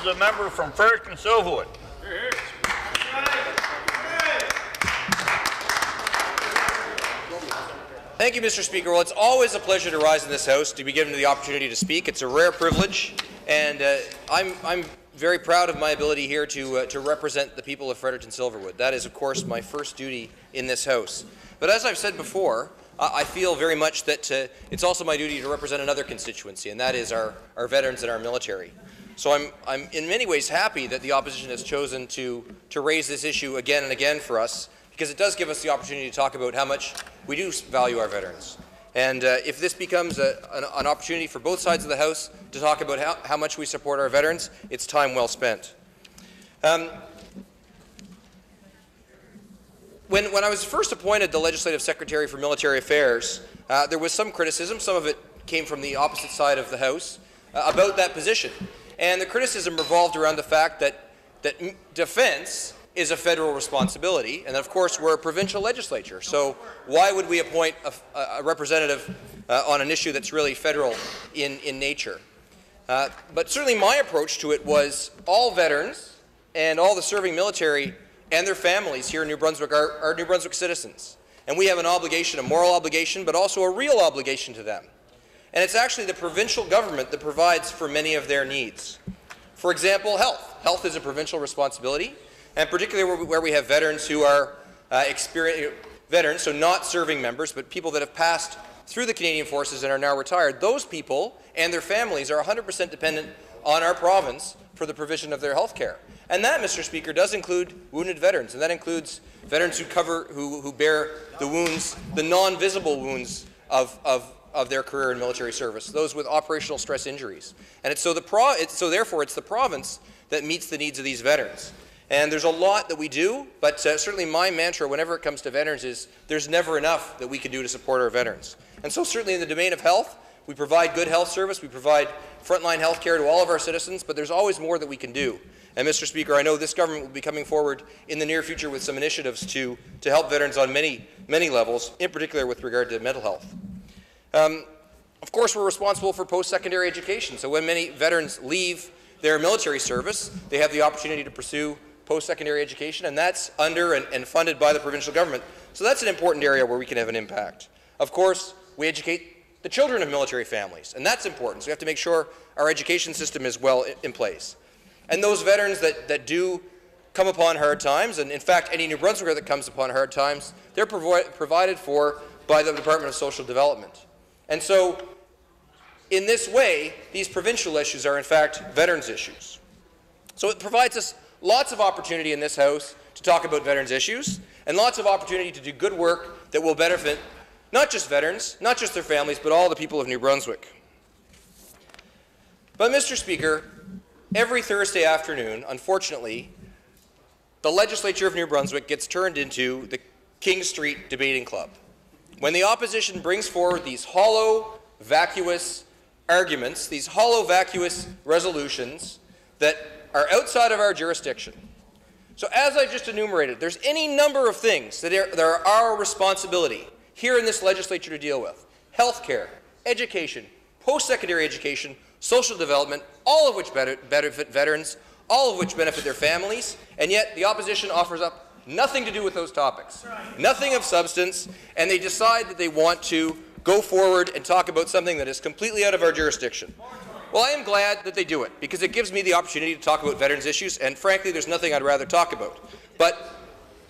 the member from Fredericton-Silverwood. Thank you, Mr. Speaker. Well, it's always a pleasure to rise in this House, to be given the opportunity to speak. It's a rare privilege, and I'm very proud of my ability here to represent the people of Fredericton-Silverwood. That is, of course, my first duty in this House. But as I've said before, I feel very much that it's also my duty to represent another constituency, and that is our veterans and our military. So I'm in many ways happy that the opposition has chosen to raise this issue again and again for us, because it does give us the opportunity to talk about how much we do value our veterans. And if this becomes an opportunity for both sides of the House to talk about how much we support our veterans, it's time well spent. When I was first appointed the Legislative Secretary for Military Affairs, there was some criticism, some of it came from the opposite side of the House, about that position. And the criticism revolved around the fact that defence is a federal responsibility, and of course we're a provincial legislature, so why would we appoint a representative on an issue that's really federal in nature? But certainly my approach to it was all veterans and all the serving military and their families here in New Brunswick are New Brunswick citizens, and we have an obligation, a moral obligation, but also a real obligation to them. And it's actually the provincial government that provides for many of their needs. For example, health. Health is a provincial responsibility, and particularly where we have veterans who are veterans, so not serving members, but people that have passed through the Canadian Forces and are now retired. Those people and their families are 100% dependent on our province for the provision of their health care. And that, Mr. Speaker, does include wounded veterans, and that includes veterans who bear the wounds, the non-visible wounds of their career in military service, those with operational stress injuries. And so therefore it's the province that meets the needs of these veterans. And there's a lot that we do, but certainly my mantra whenever it comes to veterans is there's never enough that we can do to support our veterans. And so certainly in the domain of health, we provide good health service, we provide frontline health care to all of our citizens, but there's always more that we can do. And Mr. Speaker, I know this government will be coming forward in the near future with some initiatives to help veterans on many levels, in particular with regard to mental health. Of course, we're responsible for post-secondary education, so when many veterans leave their military service, they have the opportunity to pursue post-secondary education, and that's under and funded by the provincial government. So that's an important area where we can have an impact. Of course, we educate the children of military families, and that's important. So we have to make sure our education system is well in place. And those veterans that do come upon hard times, and in fact any New Brunswicker that comes upon hard times, they're provided for by the Department of Social Development. And so in this way, these provincial issues are in fact veterans issues. So it provides us lots of opportunity in this House to talk about veterans issues, and lots of opportunity to do good work that will benefit not just veterans, not just their families, but all the people of New Brunswick. But Mr. Speaker, every Thursday afternoon, unfortunately, the Legislature of New Brunswick gets turned into the King Street Debating Club, when the opposition brings forward these hollow, vacuous arguments, these hollow, vacuous resolutions that are outside of our jurisdiction. So as I just enumerated, there's any number of things that are our responsibility here in this legislature to deal with. Health care, education, post-secondary education, social development, all of which benefit veterans, all of which benefit their families, and yet the opposition offers up nothing to do with those topics, nothing of substance, and they decide that they want to go forward and talk about something that is completely out of our jurisdiction. Well, I am glad that they do it, because it gives me the opportunity to talk about veterans issues, and frankly, there's nothing I'd rather talk about. But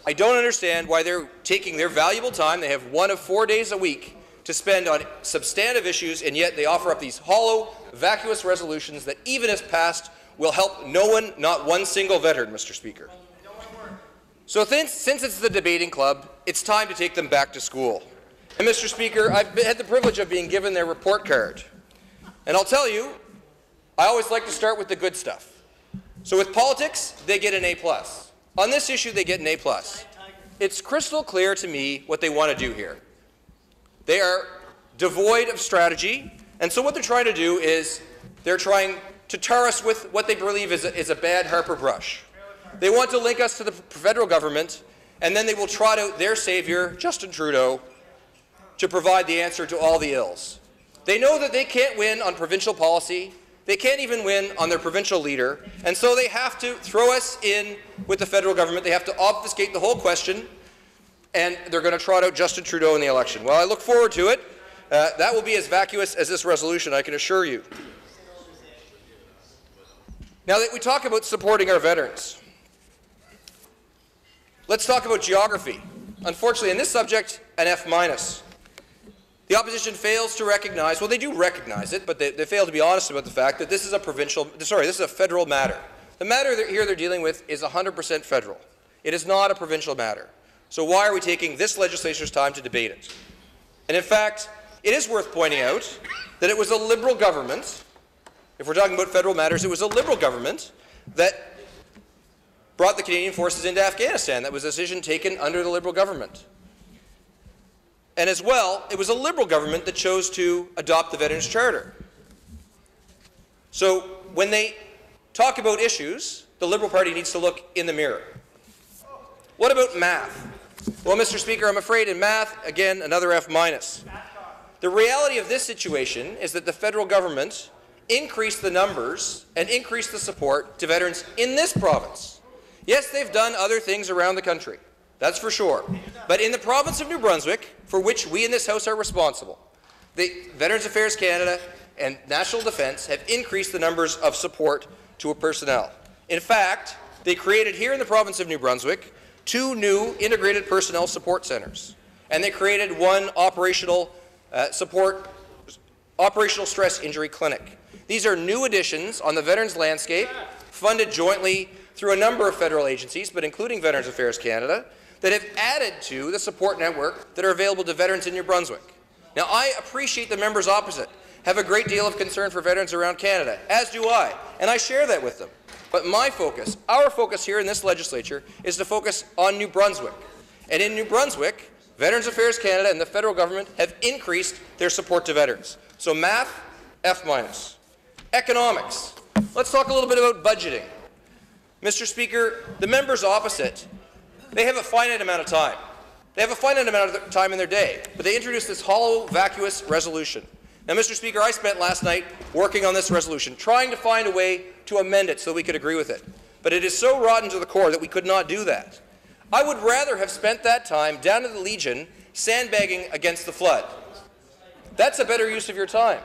I don't understand why they're taking their valuable time. They have 1 of 4 days a week to spend on substantive issues, and yet they offer up these hollow, vacuous resolutions that, even if passed, will help no one, not one single veteran, Mr. Speaker. So since it's the debating club, it's time to take them back to school. And Mr. Speaker, I've had the privilege of being given their report card. And I'll tell you, I always like to start with the good stuff. So with politics, they get an A+. On this issue, they get an A+. It's crystal clear to me what they want to do here. They are devoid of strategy, and so what they're trying to do is they're trying to tar us with what they believe is a bad Harper brush. They want to link us to the federal government, and then they will trot out their savior, Justin Trudeau, to provide the answer to all the ills. They know that they can't win on provincial policy. They can't even win on their provincial leader, and so they have to throw us in with the federal government. They have to obfuscate the whole question, and they're going to trot out Justin Trudeau in the election. Well, I look forward to it. That will be as vacuous as this resolution, I can assure you. Now that we talk about supporting our veterans, let's talk about geography. Unfortunately, in this subject, an F-. The opposition fails to recognize, well, they do recognize it, but they fail to be honest about the fact that this is a federal matter. The matter they're dealing with is 100% federal. It is not a provincial matter. So why are we taking this legislature's time to debate it? And in fact, it is worth pointing out that it was a Liberal government, if we're talking about federal matters, it was a Liberal government that brought the Canadian forces into Afghanistan. That was a decision taken under the Liberal government. And as well, it was a Liberal government that chose to adopt the Veterans Charter. So when they talk about issues, the Liberal Party needs to look in the mirror. What about math? Well, Mr. Speaker, I'm afraid in math, again, another F-. The reality of this situation is that the federal government increased the numbers and increased the support to veterans in this province. Yes, they've done other things around the country. That's for sure. But in the province of New Brunswick, for which we in this House are responsible, the Veterans Affairs Canada and National Defence have increased the numbers of support to personnel. In fact, they created here in the province of New Brunswick 2 new integrated personnel support centres, and they created 1 operational stress injury clinic. These are new additions on the veterans landscape, funded jointly through a number of federal agencies, but including Veterans Affairs Canada, that have added to the support network that are available to veterans in New Brunswick. Now, I appreciate the members opposite have a great deal of concern for veterans around Canada, as do I, and I share that with them. But my focus, our focus here in this legislature, is to focus on New Brunswick. And in New Brunswick, Veterans Affairs Canada and the federal government have increased their support to veterans. So math, F-. Economics. Let's talk a little bit about budgeting. Mr. Speaker, the members opposite, they have a finite amount of time. They have a finite amount of time in their day, but they introduced this hollow, vacuous resolution. Now, Mr. Speaker, I spent last night working on this resolution, trying to find a way to amend it so we could agree with it. But it is so rotten to the core that we could not do that. I would rather have spent that time down at the Legion sandbagging against the flood. That's a better use of your time.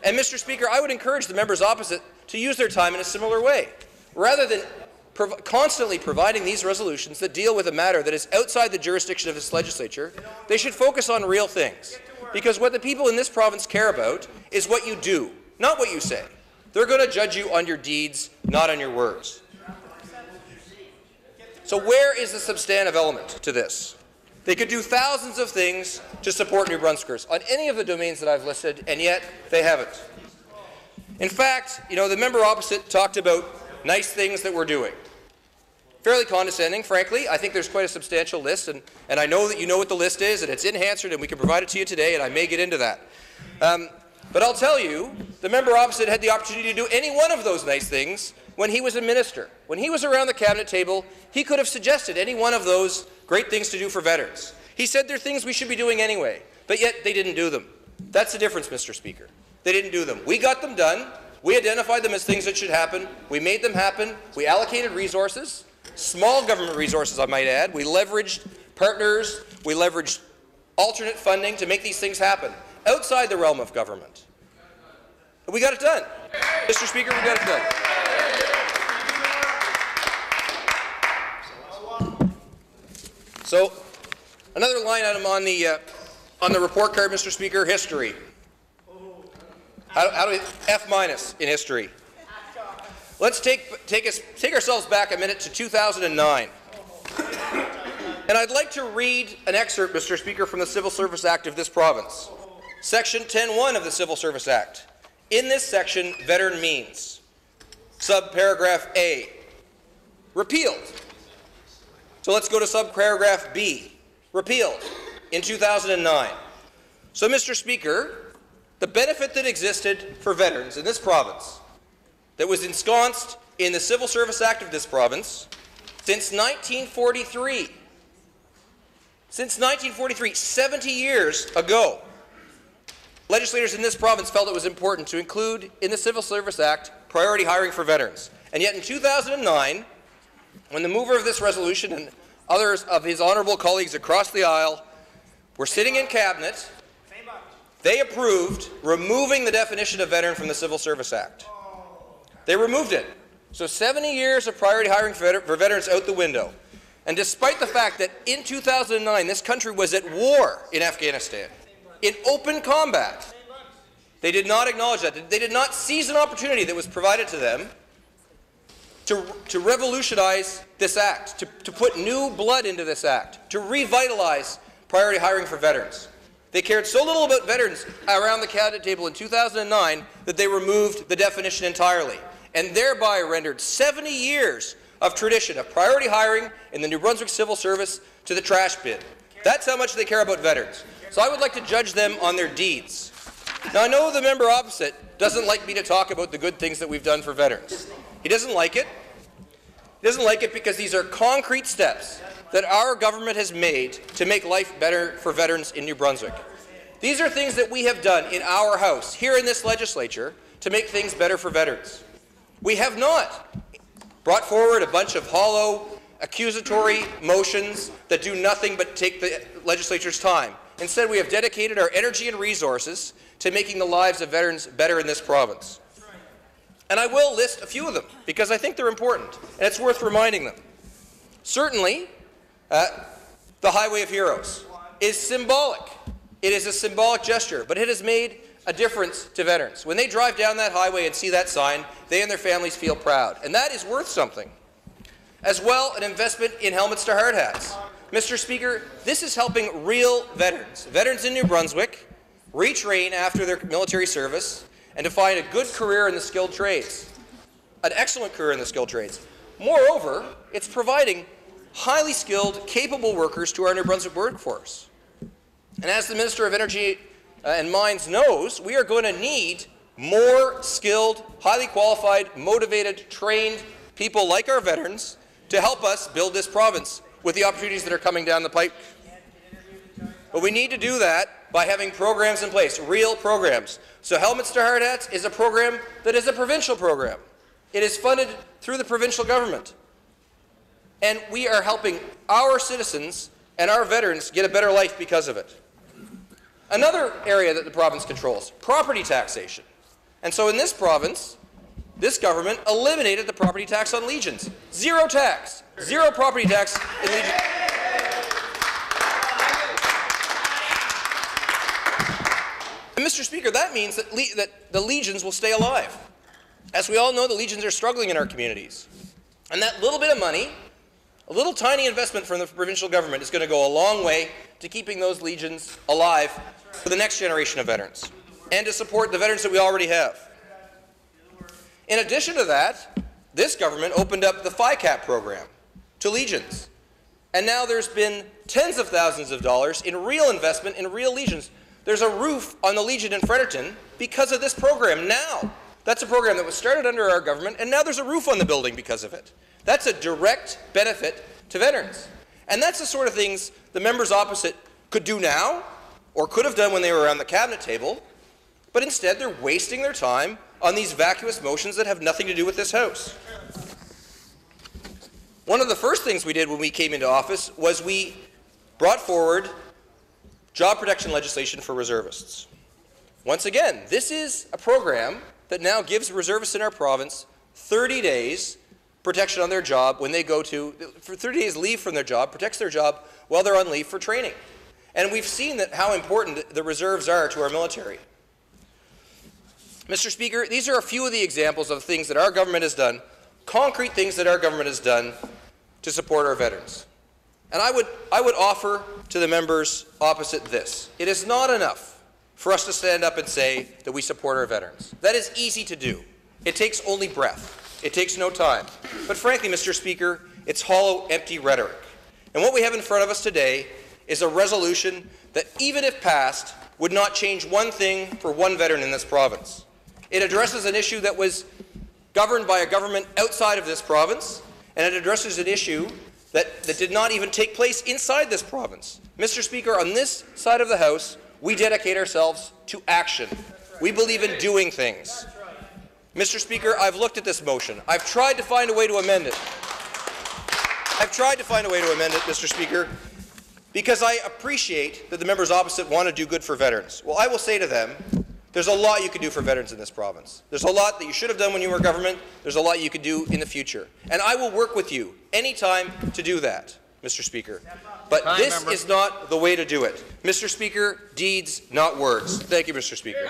And, Mr. Speaker, I would encourage the members opposite to use their time in a similar way. Rather than constantly providing these resolutions that deal with a matter that is outside the jurisdiction of this legislature, they should focus on real things. Because what the people in this province care about is what you do, not what you say. They're going to judge you on your deeds, not on your words. So where is the substantive element to this? They could do thousands of things to support New Brunswickers on any of the domains that I've listed, and yet they haven't. In fact, the member opposite talked about nice things that we're doing. Fairly condescending, frankly. I think there's quite a substantial list, and I know that you know what the list is, and it's in HANSARD, and we can provide it to you today, and I may get into that. But I'll tell you, the member opposite had the opportunity to do any one of those nice things when he was a minister. When he was around the cabinet table, he could have suggested any one of those great things to do for veterans. He said they're things we should be doing anyway, but yet they didn't do them. That's the difference, Mr. Speaker. They didn't do them. We got them done. We identified them as things that should happen. We made them happen. We allocated resources. Small government resources, I might add. We leveraged partners. We leveraged alternate funding to make these things happen outside the realm of government. And we got it done. Mr. Speaker, we got it done. So, another line item on the report card, Mr. Speaker, history. How do we F- in history? Let's take ourselves back a minute to 2009. And I'd like to read an excerpt, Mr. Speaker, from the Civil Service Act of this province. Section 10(1) of the Civil Service Act. In this section, veteran means, subparagraph A, repealed. So let's go to subparagraph B, repealed in 2009. So, Mr. Speaker, the benefit that existed for veterans in this province that was ensconced in the Civil Service Act of this province since 1943, 70 years ago, legislators in this province felt it was important to include in the Civil Service Act priority hiring for veterans. And yet in 2009, when the mover of this resolution and others of his honourable colleagues across the aisle were sitting in Cabinet, they approved removing the definition of veteran from the Civil Service Act. They removed it. So 70 years of priority hiring for veterans out the window. And despite the fact that in 2009 this country was at war in Afghanistan, in open combat, they did not acknowledge that. They did not seize an opportunity that was provided to them to revolutionize this act, to put new blood into this act, to revitalize priority hiring for veterans. They cared so little about veterans around the Cabinet table in 2009 that they removed the definition entirely, and thereby rendered 70 years of tradition of priority hiring in the New Brunswick civil service to the trash bin. That's how much they care about veterans. So I would like to judge them on their deeds. Now, I know the member opposite doesn't like me to talk about the good things that we've done for veterans. He doesn't like it. He doesn't like it because these are concrete steps that our government has made to make life better for veterans in New Brunswick. These are things that we have done in our House, here in this Legislature, to make things better for veterans. We have not brought forward a bunch of hollow, accusatory motions that do nothing but take the Legislature's time. Instead, we have dedicated our energy and resources to making the lives of veterans better in this province. And I will list a few of them, because I think they're important, and it's worth reminding them. Certainly, the Highway of Heroes is symbolic. It is a symbolic gesture, but it has made a difference to veterans. When they drive down that highway and see that sign, they and their families feel proud, and that is worth something. As well, an investment in helmets to hard hats. Mr. Speaker, this is helping real veterans in New Brunswick, retrain after their military service, and to find a good career in the skilled trades, an excellent career in the skilled trades. Moreover, it's providing highly skilled, capable workers to our New Brunswick workforce. And as the Minister of Energy and Mines knows, we are going to need more skilled, highly qualified, motivated, trained people like our veterans to help us build this province with the opportunities that are coming down the pipe. But we need to do that by having programs in place, real programs. So Helmets to Hard Hats is a program that is a provincial program. It is funded through the provincial government. And we are helping our citizens and our veterans get a better life because of it. Another area that the province controls, property taxation. And so in this province, this government eliminated the property tax on Legions. Zero tax, zero property tax in Legions. And Mr. Speaker, that means that the Legions will stay alive. As we all know, the Legions are struggling in our communities. And that little bit of money, a little tiny investment from the provincial government, is going to go a long way to keeping those Legions alive for the next generation of veterans and to support the veterans that we already have. In addition to that, this government opened up the FICAP program to Legions. And now there's been tens of thousands of dollars in real investment in real Legions. There's a roof on the Legion in Fredericton because of this program now. That's a program that was started under our government, and now there's a roof on the building because of it. That's a direct benefit to veterans. And that's the sort of things the members opposite could do now, or could have done when they were around the Cabinet table, but instead they're wasting their time on these vacuous motions that have nothing to do with this House. One of the first things we did when we came into office was we brought forward job protection legislation for reservists. Once again, this is a program that now gives reservists in our province 30 days protection on their job when they go to, for 30 days leave from their job, protects their job while they're on leave for training. And we've seen that how important the reserves are to our military. Mr. Speaker, these are a few of the examples of things that our government has done, concrete things that our government has done to support our veterans. And I would offer to the members opposite this. It is not enough for us to stand up and say that we support our veterans. That is easy to do. It takes only breath. It takes no time. But frankly, Mr. Speaker, it's hollow, empty rhetoric. And what we have in front of us today is a resolution that, even if passed, would not change one thing for one veteran in this province. It addresses an issue that was governed by a government outside of this province, and it addresses an issue that did not even take place inside this province. Mr. Speaker, on this side of the House, We dedicate ourselves to action. We believe in doing things. Mr. Speaker, I've looked at this motion. I've tried to find a way to amend it. Mr. Speaker, because I appreciate that the members opposite want to do good for veterans. Well, I will say to them, there's a lot you can do for veterans in this province. There's a lot that you should have done when you were government. There's a lot you can do in the future. And I will work with you anytime to do that, Mr. Speaker. But this is not the way to do it. Mr. Speaker, deeds, not words. Thank you, Mr. Speaker.